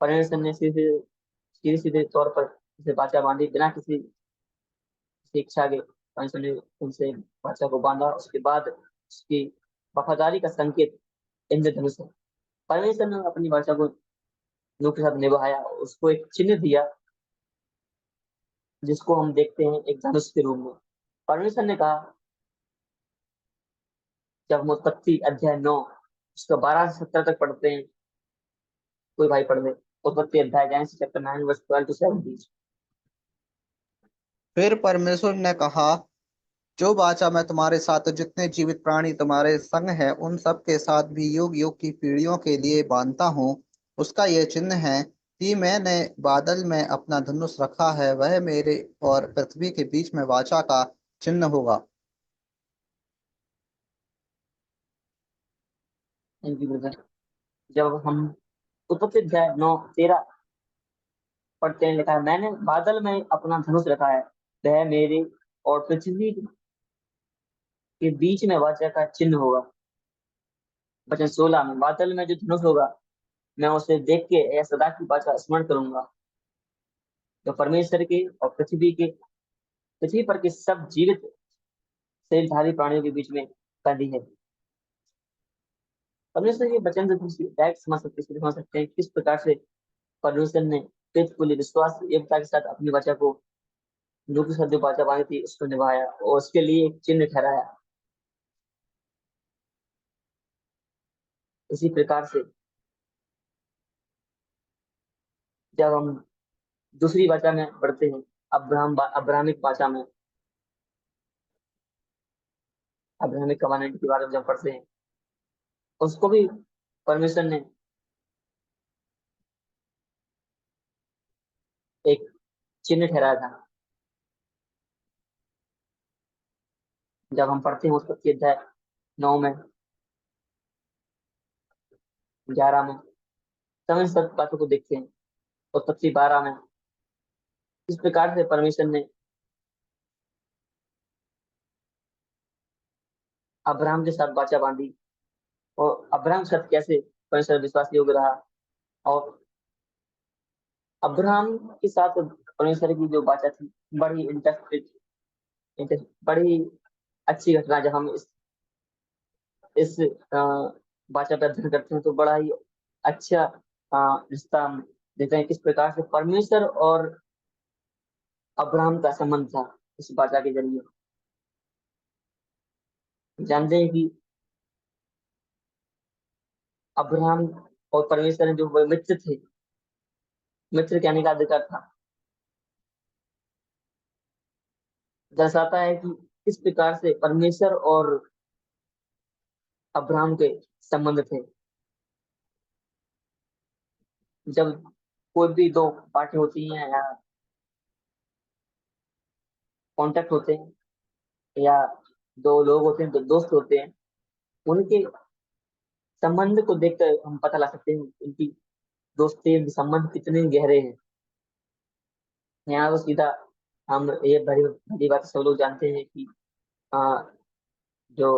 परमेश्वर ने सीधे सीधे सीधे तौर पर उसे वाचा बांधी, बिना किसी शिक्षा के परमेश्वर ने उनसे वाचा को बांधा। उसके बाद उसकी वफादारी का संकेत इंद्रधनुष है। परमेश्वर ने अपनी वाचा को नूह के साथ निभाया, उसको एक चिन्ह दिया, जिसको हम देखते हैं एक धनुष के रूप में। परमेश्वर ने कहा, जब हम उत्पत्ति अध्याय 9 उसका 12 से 17 तक पढ़ते हैं, कोई भाई पढ़ ले, उत्पत्ति अध्याय जेनेसिस चैप्टर 9 वर्स 12 टू 17। फिर परमेश्वर ने कहा, जो वाचा मैं तुम्हारे साथ और जितने जीवित प्राणी तुम्हारे संग है उन सब के साथ भी युग युग की पीढ़ियों के लिए बांधता हूँ, उसका यह चिन्ह है कि मैंने बादल में अपना धनुष रखा है, वह मेरे और पृथ्वी के बीच में वाचा का चिन्ह होगा। Thank you brother. जब हम उत्पत्ति अध्याय 9:13 पढ़ते हैं, लिखा है, मैंने बादल में अपना धनुष रखा है, वह मेरे और पृथ्वी के बीच में वाचा का चिन्ह होगा। वचन 16 में, बादल में जो धनुष होगा, मैं उसे देख के यह सदा की वाचा स्मरण करूंगा, जो परमेश्वर के और पृथ्वी पर के सब जीवित शरीरधारी प्राणियों के बीच में बंधी है। परमेश्वर के वचन से तुम डायरेक्ट समझ सकते हैं किस प्रकार से परमेश्वर ने फेथफुली, विश्वास योग्यता के साथ अपनी वाचा को, जो के साथ जो वाचा बांधी थी, उसको निभाया और उसके लिए एक चिन्ह ठहराया। इसी प्रकार से जब हम दूसरी वाचा में पढ़ते हैं, अब्राहमिक वाचा में, अब्राहमिक कवानेंट के बारे में जब पढ़ते हैं, उसको भी परमेश्वर ने एक चिन्ह ठहराया था। जब हम पढ़ते हैं उत्पत्ति अध्याय 9 में, 11 में, तब इन सब बातों को देखते हैं। उत्पत्ति 12 में इस प्रकार से परमेश्वर ने अब्राहम के साथ वाचा बांधी, और अब्राहम के साथ कैसे परमेश्वर विश्वास योग्य रहा, और अब्राहम के साथ परमेश्वर की जो वाचा थी, बड़ी बड़ी अच्छी घटना। जब हम इस वाचा पर अध्ययन करते हैं तो बड़ा ही अच्छा रिश्ता हम देखते हैं, किस प्रकार से परमेश्वर और अब्राहम का संबंध था इस वाचा के जरिए। जानते हैं कि अब्राहम और परमेश्वर ने जो वो मित्र थे, मित्र कहने का अधिकार था, दर्शाता है कि किस प्रकार से परमेश्वर और अब्राहम के संबंध थे। जब कोई भी दो पार्टी होती हैं या कांटेक्ट होते हैं, या दो लोग होते हैं, दो दोस्त होते हैं, उनके संबंध को देखकर हम पता लगा सकते हैं उनकी दोस्ती, उनके संबंध कितने गहरे हैं। यहाँ तो सीधा हम ये बड़ी बड़ी बात सब लोग जानते हैं कि आ, जो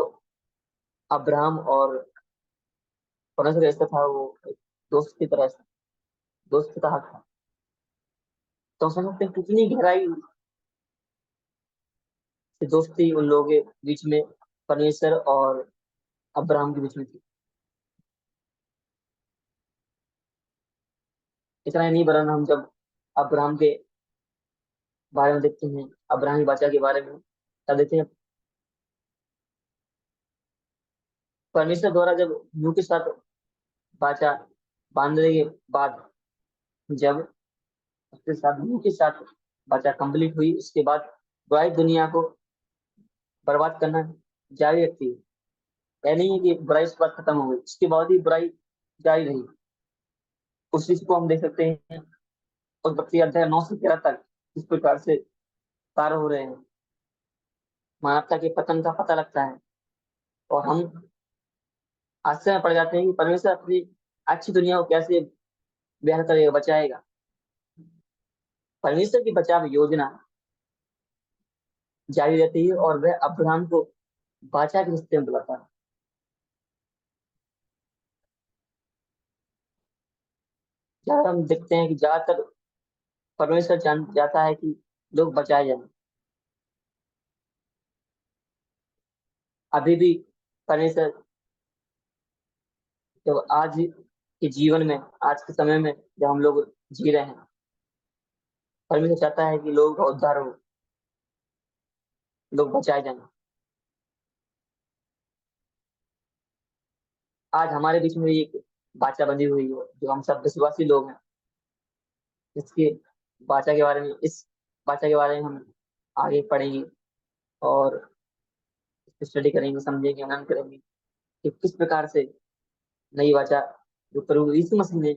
अब्राहम और परमेश्वर का रिश्ता था वो एक दोस्त की तरह, दोस्त की तरह था। तो समझ सकते हैं कितनी गहराई से दोस्ती उन लोगों के बीच में, परमेश्वर और अब्राहम के बीच में थी। इतना ही नहीं, वरन हम जब अब्राहम के बारे में देखते हैं, अब्राहम की बाचा के बारे में, तब देखते हैं परमेश्वर द्वारा जब नूह के साथ बाचा बांधने के बाद, जब उसके साथ नूह के साथ बाचा कंप्लीट हुई, उसके बाद बुराई दुनिया को बर्बाद करना जारी रखती है। यह नहीं है कि बुराई उसके बाद खत्म हो गई, उसके बाद ही बुराई जारी रही। उस चीज को हम देख सकते हैं और बत्ती अध्याय 9 से 13 तक इस प्रकार से कार्य हो रहे हैं, मानवता के पतन का पता लगता है। और हम आश्चर्य में पड़ जाते हैं कि परमेश्वर अपनी अच्छी दुनिया को कैसे ब्याह करेगा, बचाएगा। परमेश्वर की बचाव योजना जारी रहती है, और वह अब्राहम को बाचा के रिश्ते में बुलाता है। जब हम देखते हैं कि ज्यादातर परमेश्वर जान जाता है कि लोग बचाए जाएं, अभी भी परमेश्वर जब आज के जीवन में, आज के समय में जब हम लोग जी रहे हैं, परमेश्वर चाहता है कि लोगों का उद्धार हो, लोग बचाए जाएं। आज हमारे बीच में एक बाचा बंधी हुई है, जो हम सब विश्वासी लोग हैं। इसके बाचा के बारे में इस बाचा के बारे में हम आगे पढ़ेंगे, और स्टडी करेंगे, समझेंगे, मनन करेंगे कि किस प्रकार से नई बाचा जो प्रभु यीशु मसीह ने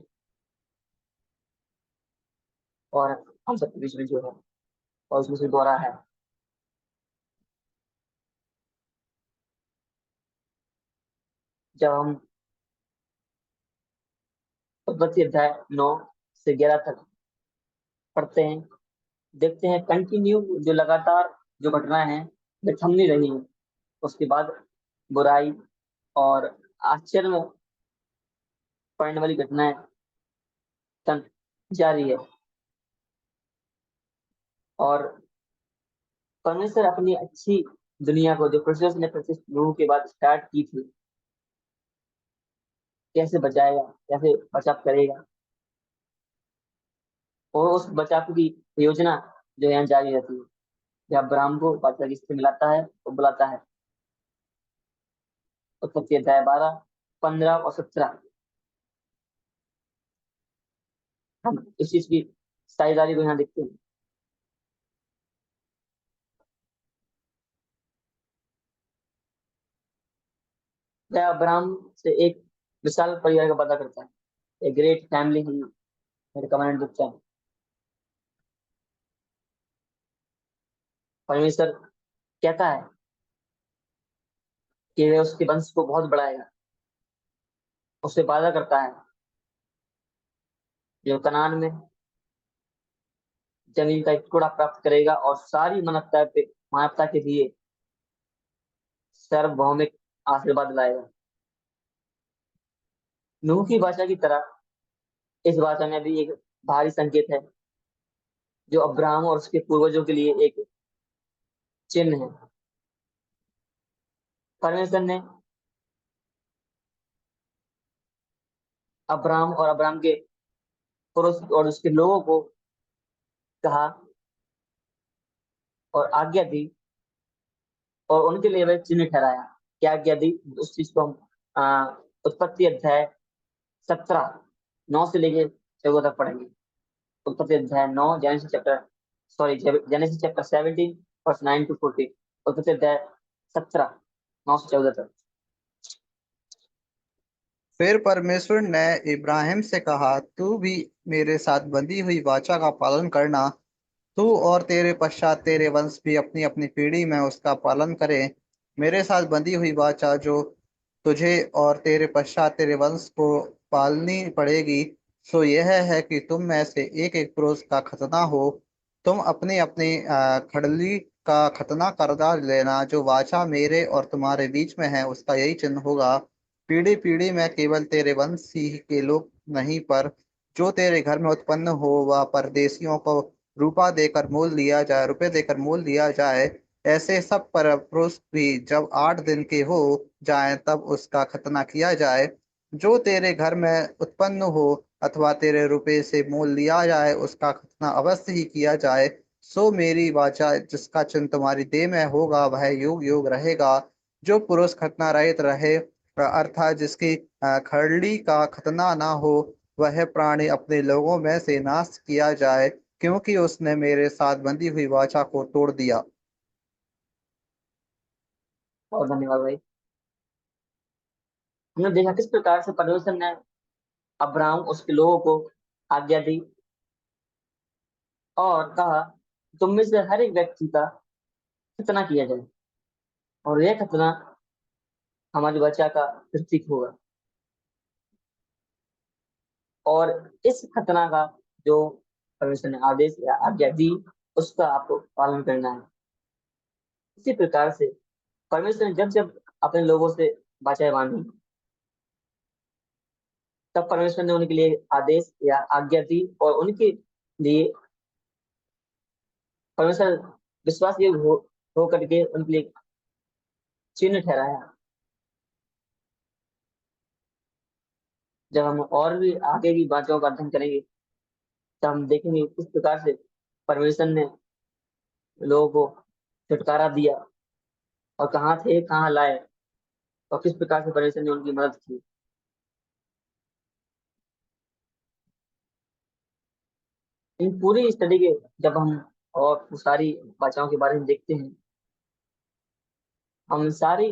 और हम सबके बीच में जो है, और उसमें से द्वारा है। जब हम उत्पत्ति अध्याय 9 से 11 तक पढ़ते हैं, देखते हैं कंटिन्यू जो लगातार जो घटनाएं हैं वे थम नहीं रही हैं। उसके बाद बुराई और आश्चर्य में पड़ने वाली घटनाएं तन जारी है। और परमेश्वर अपनी अच्छी दुनिया को जो क्रिसमस ने प्रतिष्ठित लोगों के बाद स्टार्ट की थी, कैसे बचाएगा, कैसे बचाव करेगा, और उस बचाव की योजना जो यहाँ जारी रहती है। जब अब्राहम को बादशाह किससे मिलाता है तो बुलाता है। उत्पत्ति अध्याय 12, 15 और 17 हम इस चीज की साझेदारी को यहाँ देखते हैं। वह अब्राहम से एक विशाल परिवार का पता करता है, ए ग्रेट फैमिली ही मेरे कमांड बुक है। परमेश्वर कहता है कि वह उसके वंश को बहुत बढ़ाएगा। उससे वादा करता है जो कनान में जमीन का एक टुकड़ा प्राप्त करेगा और सारी मानवता के लिए सार्वभौमिक आशीर्वाद लाएगा। नूह की भाषा की तरह इस भाषा में भी एक भारी संकेत है जो अब्राहम और उसके पूर्वजों के लिए एक चिन्ह है। परमेश्वर ने अब्राहम के पुरुष और उसके लोगों को कहा और आज्ञा दी और उनके लिए वह चिन्ह ठहराया। क्या आज्ञा दी उस चीज को हम उत्पत्ति अध्याय 17 9 से लेके 14 तक पढ़ेंगे। उत्पत्ति अध्याय 9, जेनेसिस चैप्टर 17 वर्स 9 to 14। उत्पत्ति अध्याय 17 9 से 14 तक। फिर परमेश्वर ने इब्राहिम से कहा, तू भी मेरे साथ बंधी हुई वाचा का पालन करना। तू और तेरे पश्चात तेरे वंश भी अपनी अपनी पीढ़ी में उसका पालन करें। मेरे साथ बंधी हुई वाचा जो तुझे और तेरे पश्चात तेरे वंश को पालनी पड़ेगी, सो यह है कि तुम में से एक एक पुरुष का खतना हो। तुम अपनी अपनी खड़ली का खतना करवा लेना। जो वाचा मेरे और तुम्हारे बीच में है, उसका यही चिन्ह होगा। पीढ़ी पीढ़ी में केवल तेरे वंश ही के लोग नहीं, पर जो तेरे घर में उत्पन्न हो वह परदेशियों को रुपए देकर मोल लिया जाए। ऐसे सब पर पुरुष भी जब 8 दिन के हो जाएं, तब उसका खतना किया जाए। जो तेरे घर में उत्पन्न हो अथवा तेरे रुपए से मोल लिया जाए, उसका खतना अवश्य ही किया जाए। सो मेरी वाचा जिसका चिन्ह तुम्हारी देह में होगा, वह युग युग रहेगा। जो पुरुष खतना रहित रहे, अर्थात जिसकी खड़ली का खतना ना हो, वह प्राणी अपने लोगों में से नाश किया जाए, क्योंकि उसने मेरे साथ बंधी हुई वाचा को तोड़ दिया। बहुत धन्यवाद भाई। हमने देखा किस प्रकार से परमेश्वर ने अब्राहम उसके लोगों को आज्ञा दी और कहा तुम में से हर एक व्यक्ति का खतना किया जाए और यह खतना हमारी बच्चा का प्रतीक होगा। और इस खतना का जो परमेश्वर ने आदेश या आज्ञा दी उसका आपको पालन करना है। इसी प्रकार से परमेश्वर ने जब जब अपने लोगों से वाचाएं बांधी, तब परमेश्वर ने उनके लिए आदेश या आज्ञा दी और उनके लिए परमेश्वर विश्वास योग्य हो करके उनके लिए चिन्ह ठहराया। जब हम और भी आगे की बातों का अध्ययन करेंगे तो हम देखेंगे किस प्रकार से परमेश्वर ने लोगों को छुटकारा दिया और कहाँ थे कहाँ लाए और किस प्रकार से परमेश्वर ने उनकी मदद की। इन पूरी स्टडी के जब हम और सारी भाषाओं के बारे में देखते हैं, हम सारी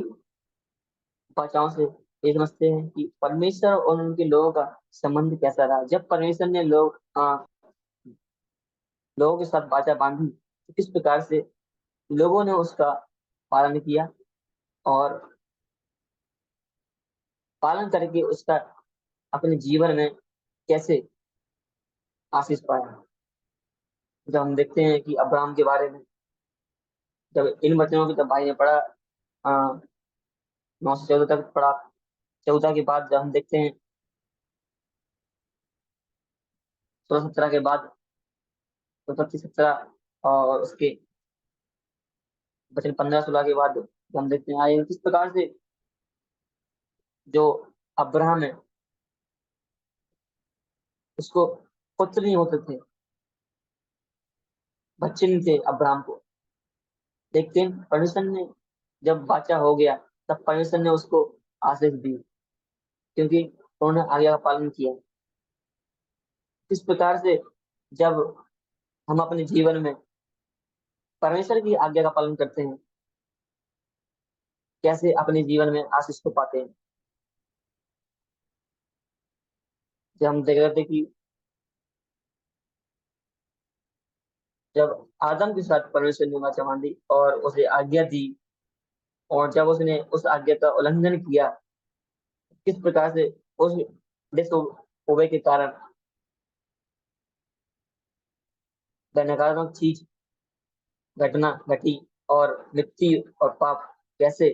भाषाओं से ये समझते हैं कि परमेश्वर और उनके लोगों का संबंध कैसा रहा। जब परमेश्वर ने लोगों के साथ वाचा बांधी तो किस प्रकार से लोगों ने उसका पालन किया और पालन करके उसका अपने जीवन में कैसे आशीष पाया। जब हम देखते हैं कि अब्राहम के बारे में, जब इन वचनों की जब भाई ने पढ़ा 9 से 14 तक पढ़ा, 14 के बाद जब हम देखते हैं 16-17 के बाद, तो 25-17 और उसके वचन 15-16 के बाद जब हम देखते हैं आए किस प्रकार से जो अब्राहम है उसको पुत्र नहीं होते थे, बच्चे नहीं थे अब्राहम को। लेकिन परमेश्वर ने जब बच्चा हो गया तब परमेश्वर ने उसको आशीष दी क्योंकि उन्होंने आज्ञा का पालन किया। इस प्रकार से जब हम अपने जीवन में परमेश्वर की आज्ञा का पालन करते हैं, कैसे अपने जीवन में आशीष को पाते हैं। जब हम देख रहे थे कि जब आदम के साथ परमेश्वर ने वाचा बांधी और उसे आज्ञा दी और जब उसने उस आज्ञा का उल्लंघन किया, किस प्रकार से उस डिसओबे के कारण वह नकारात्मक चीज घटना घटी और मृत्यु और पाप कैसे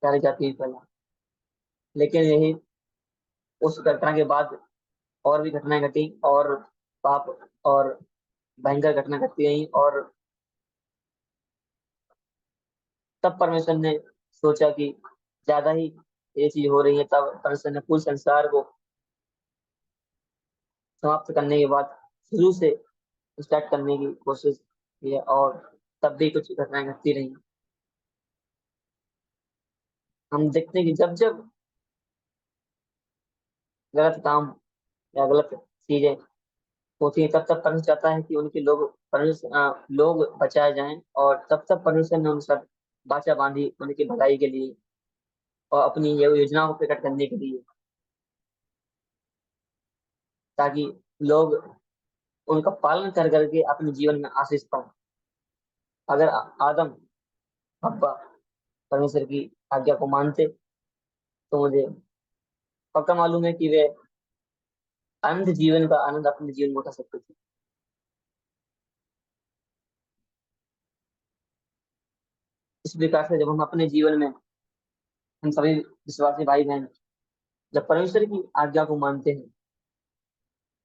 फैल जाती है फैला। लेकिन यही उस घटना के बाद और भी घटनाएं घटी और पाप और भयंकर घटना घटती रही, और तब परमेश्वर ने सोचा कि ज्यादा ही ये चीज हो रही है। तब परमेश्वर ने कुल संसार को समाप्त करने के बाद शुरू से स्टार्ट करने की कोशिश की है, और तब भी कुछ घटनाएं घटती रही। हम देखते हैं कि जब जब गलत काम या गलत चीजें होती है, तब तब परमेश्वर चाहता है कि उनके लोग बचाए जाएं, और तब तब परमेश्वर ने उन सब बाचा बांधी उनकी भलाई के लिए और अपनी ये योजनाओं को प्रकट करने के लिए, ताकि लोग उनका पालन कर करके अपने जीवन में आशीष पाए। अगर आदम हव्वा परमेश्वर की आज्ञा को मानते, तो मुझे पक्का मालूम है कि वे अनंत जीवन का आनंद अपने जीवन में उठा सकते थे। इस प्रकार से जब हम अपने जीवन में, हम सभी विश्वासी भाई बहन जब परमेश्वर की आज्ञा को मानते हैं,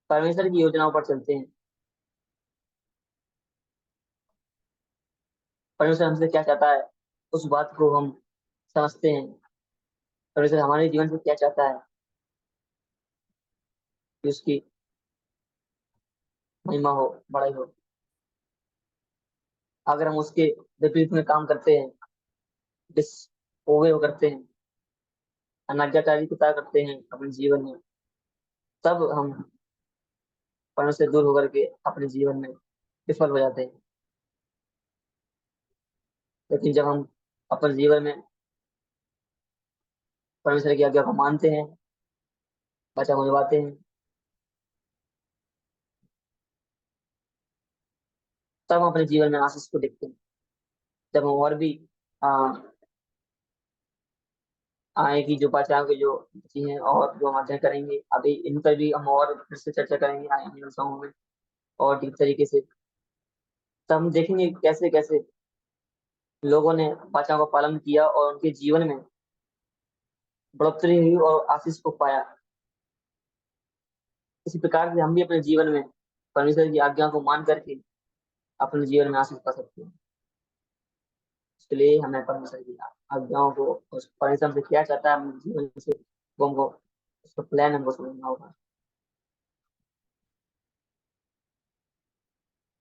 परमेश्वर की योजनाओं पर चलते हैं, परमेश्वर हमसे क्या चाहता है उस बात को हम समझते हैं, परमेश्वर हमारे जीवन से क्या चाहता है कि उसकी महिमा हो, बड़ाई हो। अगर हम उसके विपरीत में काम करते हैं, डिस ओवे करते हैं, अनाज्ञाकारिता करते हैं अपने जीवन में, तब हम परमेश्वर से दूर होकर के अपने जीवन में विफल हो जाते हैं। लेकिन जब हम अपने जीवन में परमेश्वर की आज्ञा को मानते हैं, वचन को निभाते हैं, तब हम अपने जीवन में आशीष को देखते हैं। जब हम और भी आ, आए की जो बचाव की जो बची हैं और जो हम अध्ययन करेंगे, अभी इन पर भी हम और फिर से चर्चा करेंगे आने वाले समय में और ठीक तरीके से। तब हम देखेंगे कैसे कैसे लोगों ने बचाव का पालन किया और उनके जीवन में बढ़ोतरी हुई और आशीष को पाया। इसी प्रकार से हम भी अपने जीवन में परमेश्वर की आज्ञा को मान करके अपने जीवन में आशीष पा सकते हैं। इसके लिए हमें परमेश्वर की आज्ञाओं को, उस परमेश्वर से क्या चाहता है अपने जीवन से, वो हमको उसका प्लान हमको समझना होगा।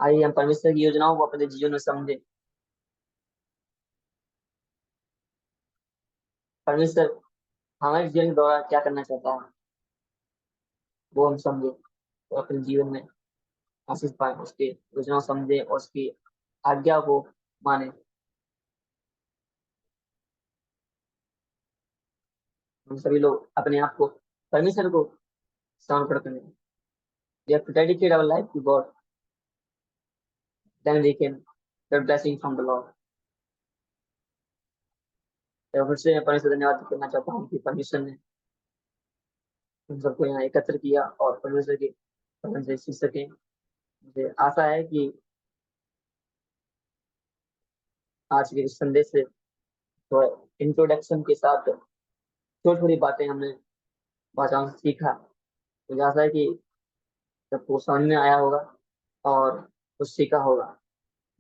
आइए हम परमेश्वर की योजनाओं को अपने जीवन में समझें। परमेश्वर हमारे जीवन के दौरान क्या करना चाहता है वो हम समझे, तो अपने जीवन में आशीष पाए, उसके योजनाओं समझे और उसकी आज्ञा को माने। हम सभी लोग अपने आप को परमेश्वर को समर्पण करें। We have to dedicate our life to God, then we can get blessing from the Lord। तो फिर से मैं परमेश्वर को धन्यवाद करना चाहता हूँ कि परमेश्वर ने हम सबको यहाँ एकत्र किया और परमेश्वर के वचन से सीख सकें। मुझे आशा है कि आज के इस संदेश से थोड़ा इंट्रोडक्शन के साथ थोड़ी थोड़ी बातें हमने भाषाओं से सीखा। मुझे आशा है कि सबको समझ में आया होगा और कुछ सीखा होगा।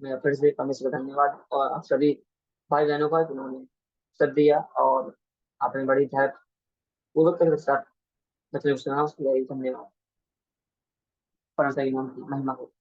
मैं फिर से परमेश्वर का धन्यवाद और आप सभी भाई बहनों का जिन्होंने सद दिया और आपने बड़ी धैर्य पूर्वक के साथ मतलब सुना, उसके लिए धन्यवाद। परमेश्वर के नाम की महिमा हो।